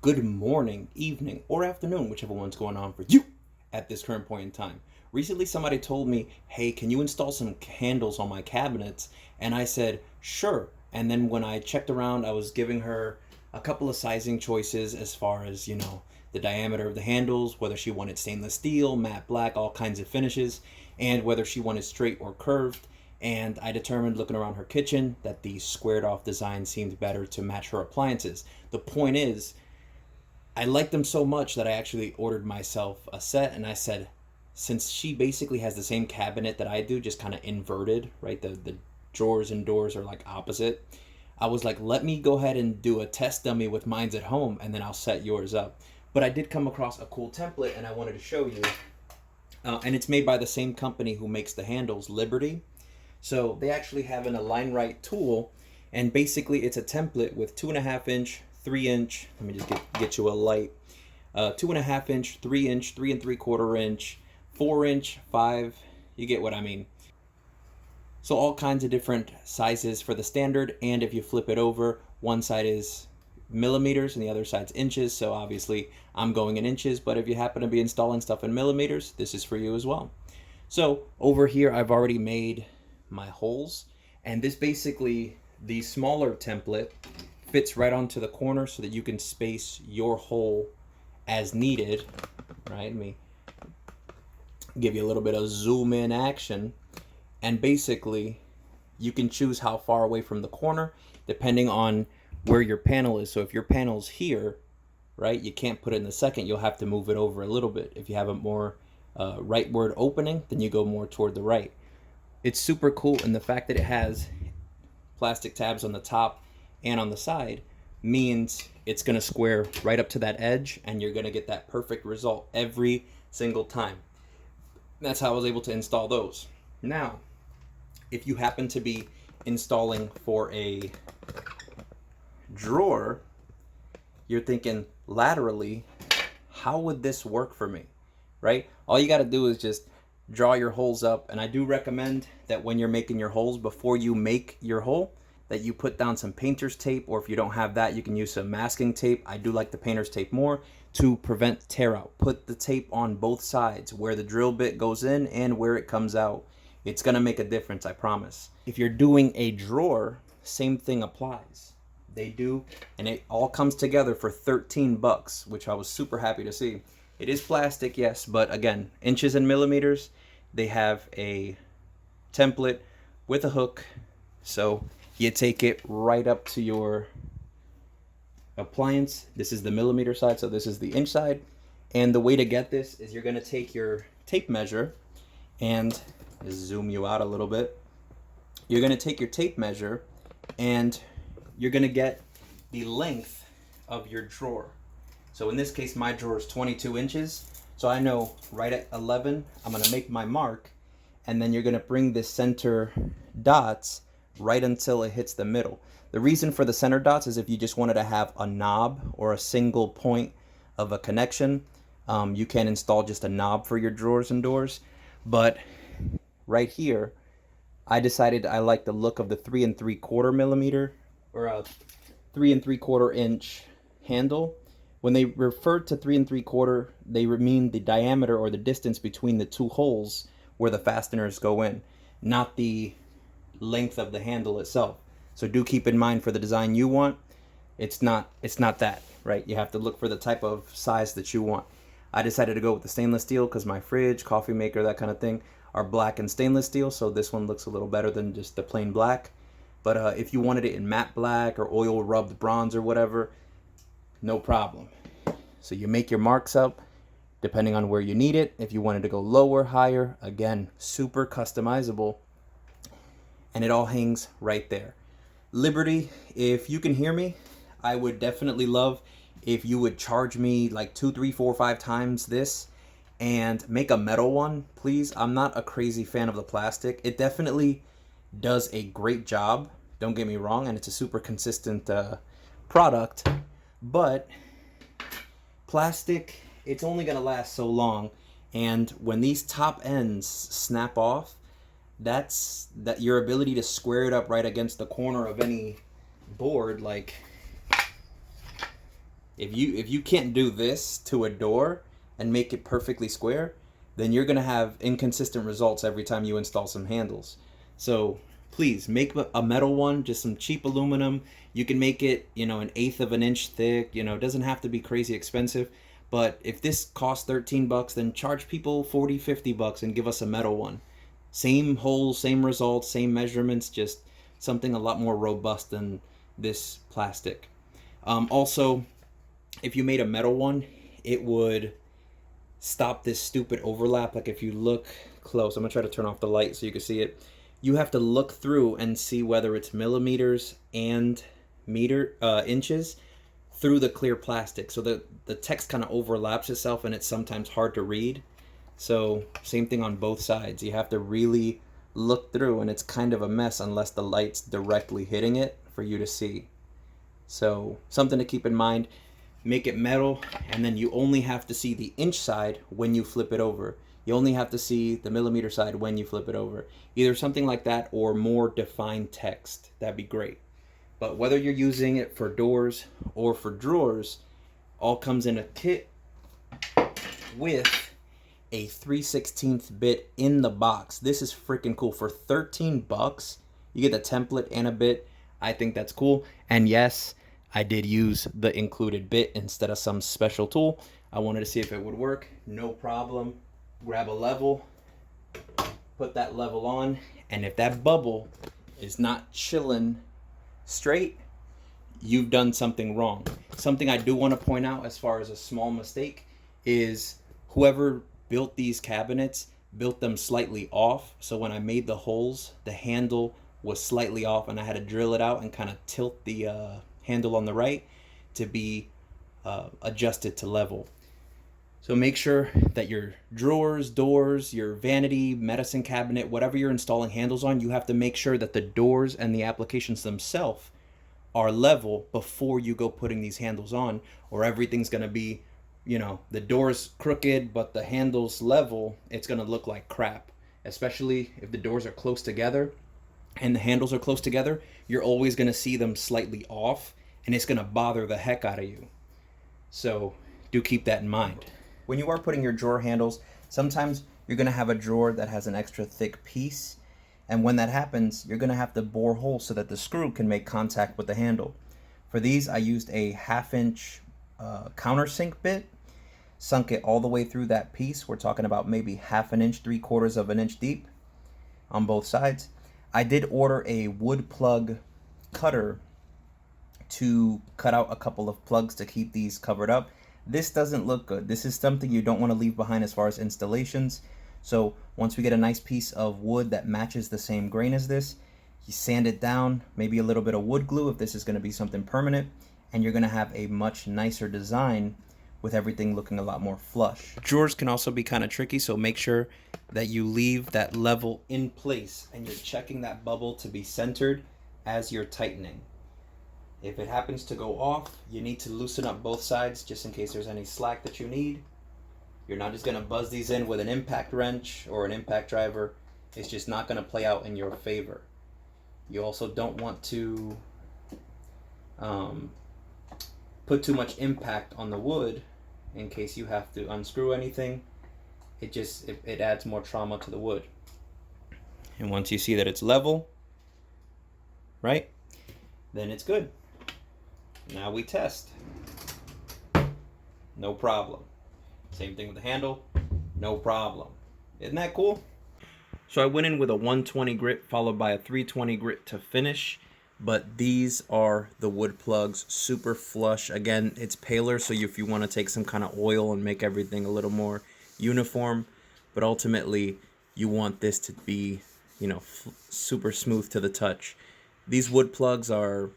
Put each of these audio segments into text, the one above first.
good morning, evening, or afternoon, whichever one's going on for you at this current point in time. Recently, somebody told me, hey, can you install some handles on my cabinets? And I said, sure. And then when I checked around, I was giving her a couple of sizing choices as far as, the diameter of the handles, whether she wanted stainless steel, matte black, all kinds of finishes, and whether she wanted straight or curved. And I determined, looking around her kitchen, that the squared off design seemed better to match her appliances. The point is, I liked them so much that I actually ordered myself a set, and I said, since she basically has the same cabinet that I do, just kind of inverted, right? The drawers and doors are like opposite. I was like, let me go ahead and do a test dummy with mine's at home, and then I'll set yours up. But I did come across a cool template, and I wanted to show you. And it's made by the same company who makes the handles, Liberty. So they actually have an Align Right tool, and basically it's a template with 2.5 inch, 3 inch. Let me just get you a light. 2.5 inch, 3 inch, 3 3/4 inch, 4 inch, 5. You get what I mean. So all kinds of different sizes for the standard, and if you flip it over, one side is millimeters and the other side's inches. So obviously I'm going in inches, but if you happen to be installing stuff in millimeters, this is for you as well. So over here, I've already made my holes, and this basically, the smaller template fits right onto the corner so that you can space your hole as needed, right? Let me give you a little bit of zoom in action, and basically you can choose how far away from the corner depending on where your panel is. So if your panel's here, right, you can't put it in the second, you'll have to move it over a little bit. If you have a more rightward opening, then you go more toward the right. It's super cool, and the fact that it has plastic tabs on the top and on the side means it's going to square right up to that edge, and you're going to get that perfect result every single time. That's how I was able to install those. Now, if you happen to be installing for a drawer, you're thinking laterally, how would this work for me, right? All you got to do is just draw your holes up, and I do recommend that when you're making your holes, before you make your hole, that you put down some painter's tape, or if you don't have that, you can use some masking tape. I do like the painter's tape more to prevent tear out. Put the tape on both sides, where the drill bit goes in and where it comes out. It's gonna make a difference, I promise. If you're doing a drawer, same thing applies. They do, and it all comes together for 13 bucks, which I was super happy to see. It is plastic, yes, but again, inches and millimeters. They have a template with a hook, so you take it right up to your appliance. This is the millimeter side, so this is the inch side. And the way to get this is you're gonna take your tape measure, and just zoom you out a little bit. You're gonna take your tape measure, and you're gonna get the length of your drawer. So in this case, my drawer is 22 inches. So I know right at 11, I'm gonna make my mark, and then you're gonna bring the center dots right until it hits the middle. The reason for the center dots is if you just wanted to have a knob or a single point of a connection, you can install just a knob for your drawers and doors. But right here, I decided I like the look of the 3 3/4 millimeter, or a 3 3/4 inch handle. When they refer to 3 3/4, they mean the diameter or the distance between the two holes where the fasteners go in, not the length of the handle itself. So do keep in mind, for the design you want, it's not that, right? You have to look for the type of size that you want. I decided to go with the stainless steel because my fridge, coffee maker, that kind of thing are black and stainless steel, so this one looks a little better than just the plain black. But if you wanted it in matte black or oil rubbed bronze or whatever, no problem. So you make your marks up depending on where you need it. If you wanted to go lower, higher, again, super customizable, and it all hangs right there. Liberty, if you can hear me, I would definitely love if you would charge me like 2, 3, 4, 5 times this and make a metal one, please. I'm not a crazy fan of the plastic. It definitely does a great job, don't get me wrong, and it's a super consistent product, but plastic, it's only gonna last so long, and when these top ends snap off, that's your ability to square it up right against the corner of any board, like If you can't do this to a door and make it perfectly square, then you're gonna have inconsistent results every time you install some handles. So please make a metal one, just some cheap aluminum. You can make it, an eighth of an inch thick. It doesn't have to be crazy expensive. But if this costs $13, then charge people 40, $50 and give us a metal one. Same holes, same results, same measurements, just something a lot more robust than this plastic. Also, if you made a metal one, it would stop this stupid overlap. Like if you look close, I'm gonna try to turn off the light so you can see it. You have to look through and see whether it's millimeters and inches through the clear plastic. So the text kind of overlaps itself and it's sometimes hard to read. So same thing on both sides. You have to really look through and it's kind of a mess unless the light's directly hitting it for you to see. So something to keep in mind. Make it metal, and then you only have to see the inch side when you flip it over. You only have to see the millimeter side when you flip it over. Either something like that or more defined text. That'd be great. But whether you're using it for doors or for drawers, all comes in a kit with a 3/16 bit in the box. This is freaking cool. For $13, you get the template and a bit. I think that's cool. And yes, I did use the included bit instead of some special tool. I wanted to see if it would work. No problem. Grab a level, put that level on, and if that bubble is not chilling straight, you've done something wrong. Something I do want to point out as far as a small mistake is whoever built these cabinets built them slightly off. So when I made the holes, the handle was slightly off and I had to drill it out and kind of tilt the handle on the right to be adjusted to level. So make sure that your drawers, doors, your vanity, medicine cabinet, whatever you're installing handles on, you have to make sure that the doors and the applications themselves are level before you go putting these handles on, or everything's going to be, the door's crooked but the handle's level. It's going to look like crap, especially if the doors are close together and the handles are close together. You're always going to see them slightly off and it's going to bother the heck out of you. So do keep that in mind. When you are putting your drawer handles, sometimes you're going to have a drawer that has an extra thick piece, and when that happens, you're going to have to bore holes so that the screw can make contact with the handle. For these, I used a 1/2 inch countersink bit, sunk it all the way through that piece. We're talking about maybe 1/2 inch, 3/4 of an inch deep on both sides. I did order a wood plug cutter to cut out a couple of plugs to keep these covered up. This doesn't look good. This is something you don't want to leave behind as far as installations. So once we get a nice piece of wood that matches the same grain as this, you sand it down, maybe a little bit of wood glue if this is going to be something permanent, and you're going to have a much nicer design with everything looking a lot more flush. Drawers can also be kind of tricky, so make sure that you leave that level in place and you're checking that bubble to be centered as you're tightening. If it happens to go off, you need to loosen up both sides just in case there's any slack that you need. You're not just going to buzz these in with an impact wrench or an impact driver. It's just not going to play out in your favor. You also don't want to put too much impact on the wood in case you have to unscrew anything. It adds more trauma to the wood. And once you see that it's level, right, then it's good. Now we test. No problem. Same thing with the handle. No problem. Isn't that cool? So I went in with a 120 grit followed by a 320 grit to finish. But these are the wood plugs, super flush. Again, it's paler, so if you want to take some kind of oil and make everything a little more uniform, but ultimately you want this to be, super smooth to the touch. These wood plugs are,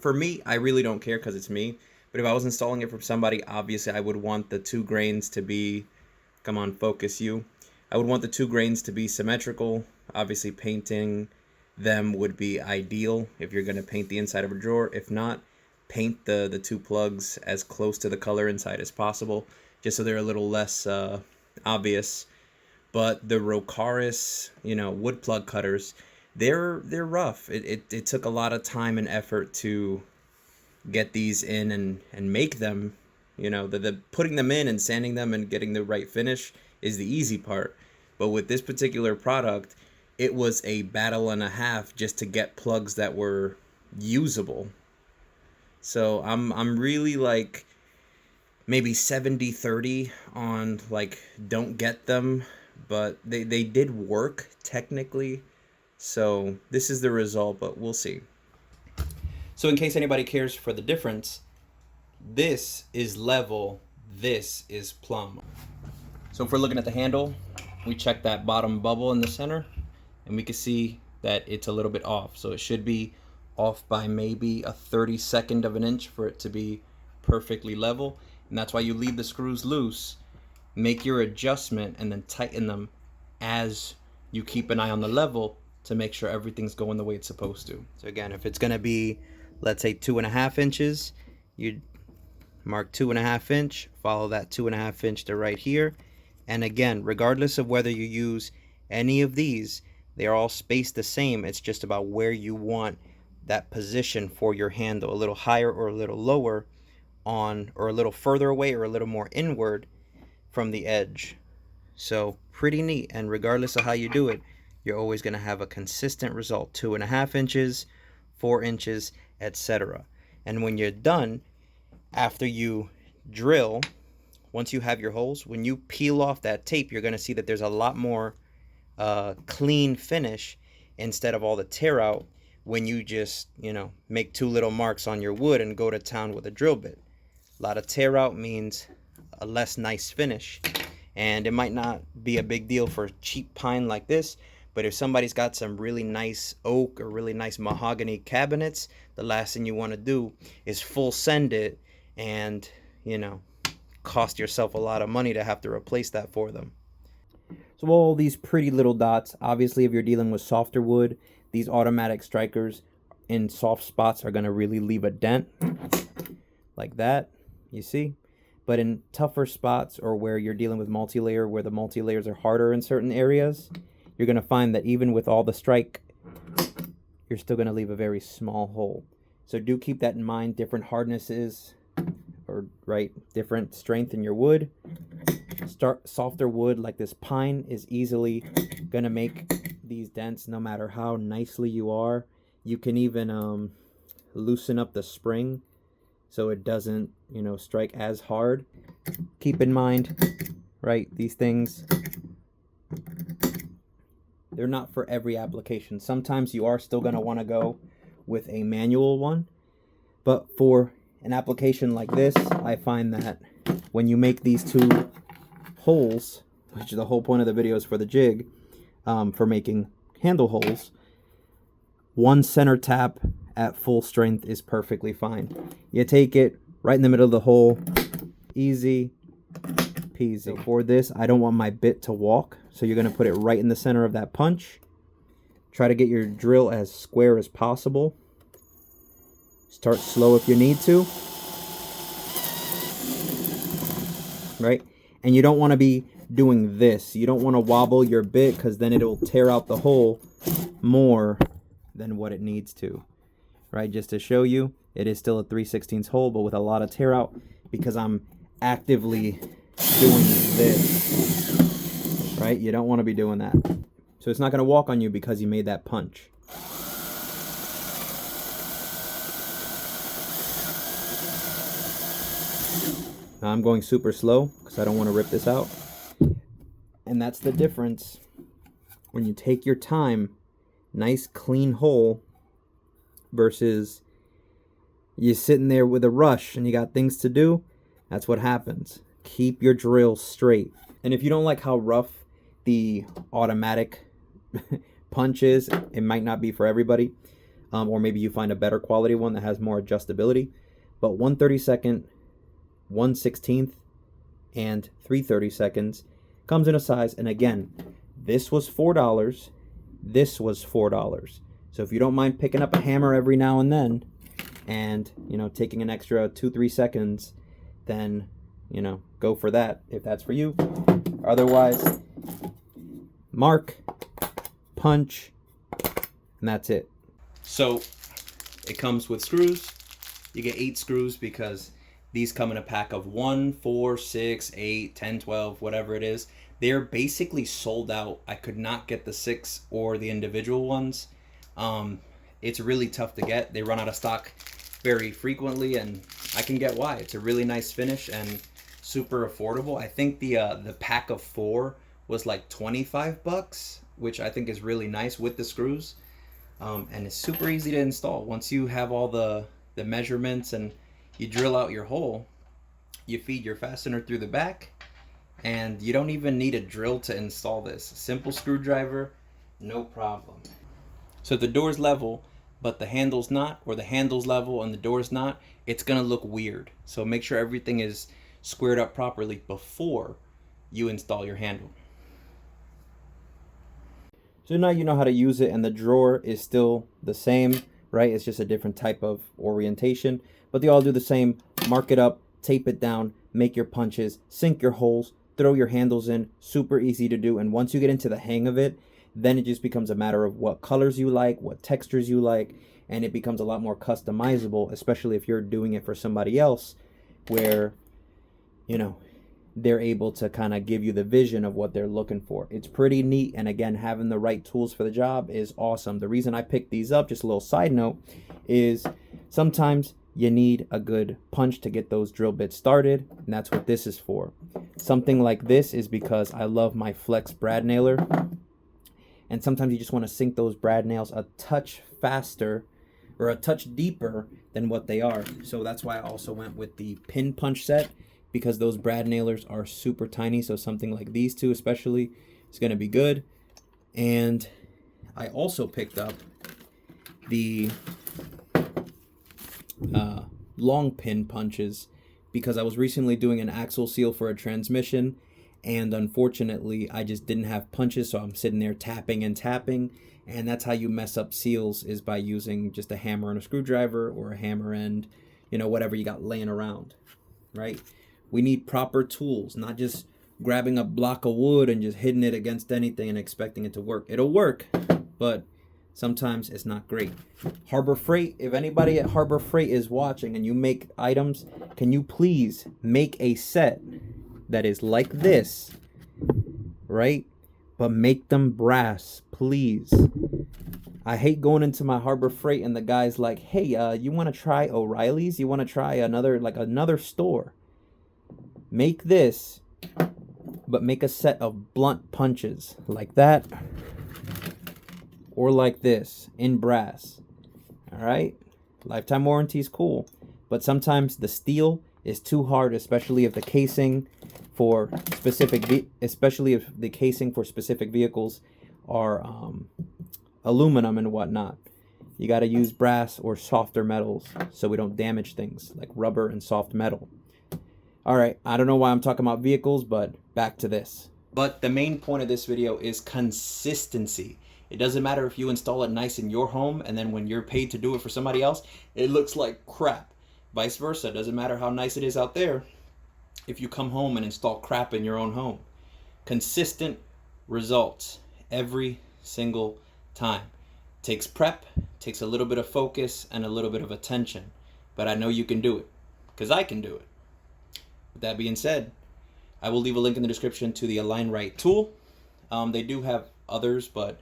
for me, I really don't care because it's me. But if I was installing it for somebody, obviously I would want the 2 grains to be, come on, focus you. I would want the 2 grains to be symmetrical. Obviously painting them would be ideal if you're going to paint the inside of a drawer. If not, paint the 2 plugs as close to the color inside as possible, just so they're a little less obvious. But the Rocaris, wood plug cutters, they're rough. It took a lot of time and effort to get these in and make them. You know, the putting them in and sanding them and getting the right finish is the easy part. But with this particular product, it was a battle and a half just to get plugs that were usable. So I'm really like maybe 70-30 on like don't get them, but they did work technically. So this is the result, but we'll see. So in case anybody cares for the difference, this is level, this is plumb. So if we're looking at the handle, we check that bottom bubble in the center, and we can see that it's a little bit off. So it should be off by maybe a 32nd of an inch for it to be perfectly level. And that's why you leave the screws loose, make your adjustment, and then tighten them as you keep an eye on the level to make sure everything's going the way it's supposed to. So again, if it's gonna be, let's say 2.5 inches, you mark 2.5 inch, follow that 2.5 inch to right here. And again, regardless of whether you use any of these, they are all spaced the same. It's just about where you want that position for your handle, a little higher or a little lower on, or a little further away or a little more inward from the edge. So pretty neat. And regardless of how you do it, you're always going to have a consistent result. 2.5 inches, 4 inches, etc. And when you're done, after you drill, once you have your holes, when you peel off that tape, you're going to see that there's a lot more clean finish instead of all the tear out when you just, you know, make 2 little marks on your wood and go to town with a drill bit. A lot of tear out means a less nice finish, and it might not be a big deal for cheap pine like this, but if somebody's got some really nice oak or really nice mahogany cabinets, the last thing you want to do is full send it and, you know, cost yourself a lot of money to have to replace that for them. So all these pretty little dots, obviously if you're dealing with softer wood, these automatic strikers in soft spots are going to really leave a dent like that, you see. But in tougher spots, or where you're dealing with multi-layer, where the multi-layers are harder in certain areas, you're going to find that even with all the strike, you're still going to leave a very small hole. So do keep that in mind. Different hardnesses, or different strength in your wood. Softer wood like this pine is easily going to make these dents no matter how nicely you are. You can even loosen up the spring so it doesn't, you know, strike as hard. Keep in mind, these things, they're not for every application. Sometimes you are still going to want to go with a manual one, but for an application like this, I find that when you make these 2 holes, which is the whole point of the video is for the jig, for making handle holes, 1 center tap at full strength is perfectly fine. You take it right in the middle of the hole, easy peasy. So for this, I don't want my bit to walk, so you're going to put it right in the center of that punch. Try to get your drill as square as possible. Start slow if you need to. And you don't want to be doing this. You don't want to wobble your bit, because then it'll tear out the hole more than what it needs to. Just to show you, it is still a 3/16 hole, but with a lot of tear out, because I'm actively doing this. You don't want to be doing that. So it's not going to walk on you because you made that punch. Now I'm going super slow because I don't want to rip this out. And that's the difference when you take your time, nice clean hole, versus you sitting there with a rush and you got things to do. That's what happens. Keep your drill straight. And if you don't like how rough the automatic punch is, it might not be for everybody. Or maybe you find a better quality one that has more adjustability. But 1/32, 1/16, and 3/32 comes in a size. And again, this was $4. This was $4. So if you don't mind picking up a hammer every now and then, and taking an extra 2-3 seconds, then go for that if that's for you. Otherwise, mark, punch, and that's it. So it comes with screws, You get 8 screws because these come in a pack of 1, 4, 6, 8, 10, 12, whatever it is. They're basically sold out. I could not get the 6 or the individual ones. It's really tough to get. They run out of stock very frequently, and I can get why. It's a really nice finish and super affordable. I think the pack of 4 was like $25, which I think is really nice with the screws. And it's super easy to install. Once you have all the measurements and you drill out your hole, you feed your fastener through the back, and you don't even need a drill to install this. Simple screwdriver, no problem. So the door's level, but the handle's not, or the handle's level and the door's not, it's gonna look weird. So make sure everything is squared up properly before you install your handle. So now you know how to use it, and the drawer is still the same, right? It's just a different type of orientation, but they all do the same. Mark it up, tape it down, make your punches, sink your holes, throw your handles in. Super easy to do. And once you get into the hang of it, then it just becomes a matter of what colors you like, what textures you like, and it becomes a lot more customizable, especially if you're doing it for somebody else, where, you know, they're able to kind of give you the vision of what they're looking for. It's pretty neat, and again, having the right tools for the job is awesome. The reason I picked these up, just a little side note, is sometimes you need a good punch to get those drill bits started, and that's what this is for. Something like this is because I love my flex brad nailer, and sometimes you just want to sink those brad nails a touch faster or a touch deeper than what they are. So that's why I also went with the pin punch set, because those brad nailers are super tiny. So something like these two especially is going to be good. And I also picked up the long pin punches because I was recently doing an axle seal for a transmission, and unfortunately I just didn't have punches, so I'm sitting there tapping and tapping, and that's how you mess up seals, is by using just a hammer and a screwdriver, or a hammer and, you know, whatever you got laying around, right? We need proper tools, not just grabbing a block of wood and just hitting it against anything and expecting it to work. It'll work, but sometimes it's not great. Harbor Freight, if anybody at Harbor Freight is watching and you make items, can you please make a set that is like this, right? But make them brass, please. I hate going into my Harbor Freight and the guy's like, hey, you want to try O'Reilly's? You want to try another store? Make this, but make a set of blunt punches like that, or like this in brass. All right, lifetime warranty is cool, but sometimes the steel is too hard, especially if the casing for specific vehicles are aluminum and whatnot. You got to use brass or softer metals so we don't damage things like rubber and soft metal. All right, I don't know why I'm talking about vehicles, but back to this. But the main point of this video is consistency. It doesn't matter if you install it nice in your home, and then when you're paid to do it for somebody else, it looks like crap. Vice versa, it doesn't matter how nice it is out there if you come home and install crap in your own home. Consistent results every single time. Takes prep, takes a little bit of focus and a little bit of attention, but I know you can do it, because I can do it. With that being said, I will leave a link in the description to the Align Right tool. They do have others, but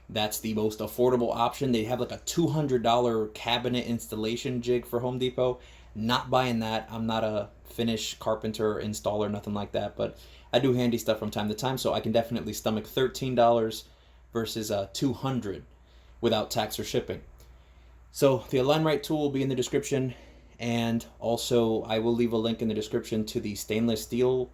that's the most affordable option. They have like a $200 cabinet installation jig for Home Depot. Not buying that. I'm not a finished carpenter or installer, nothing like that, but I do handy stuff from time to time, so I can definitely stomach $13 versus $200 without tax or shipping. So the Align Right tool will be in the description. And also, I will leave a link in the description to the stainless steel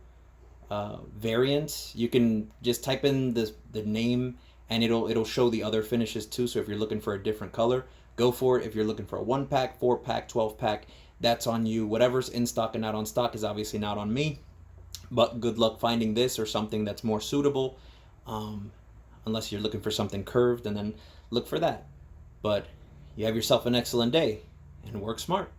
variant. You can just type in the name, and it'll show the other finishes too. So if you're looking for a different color, go for it. If you're looking for a 1-pack, 4-pack, 12-pack, that's on you. Whatever's in stock and not on stock is obviously not on me. But good luck finding this or something that's more suitable. Unless you're looking for something curved, and then look for that. But you have yourself an excellent day, and work smart.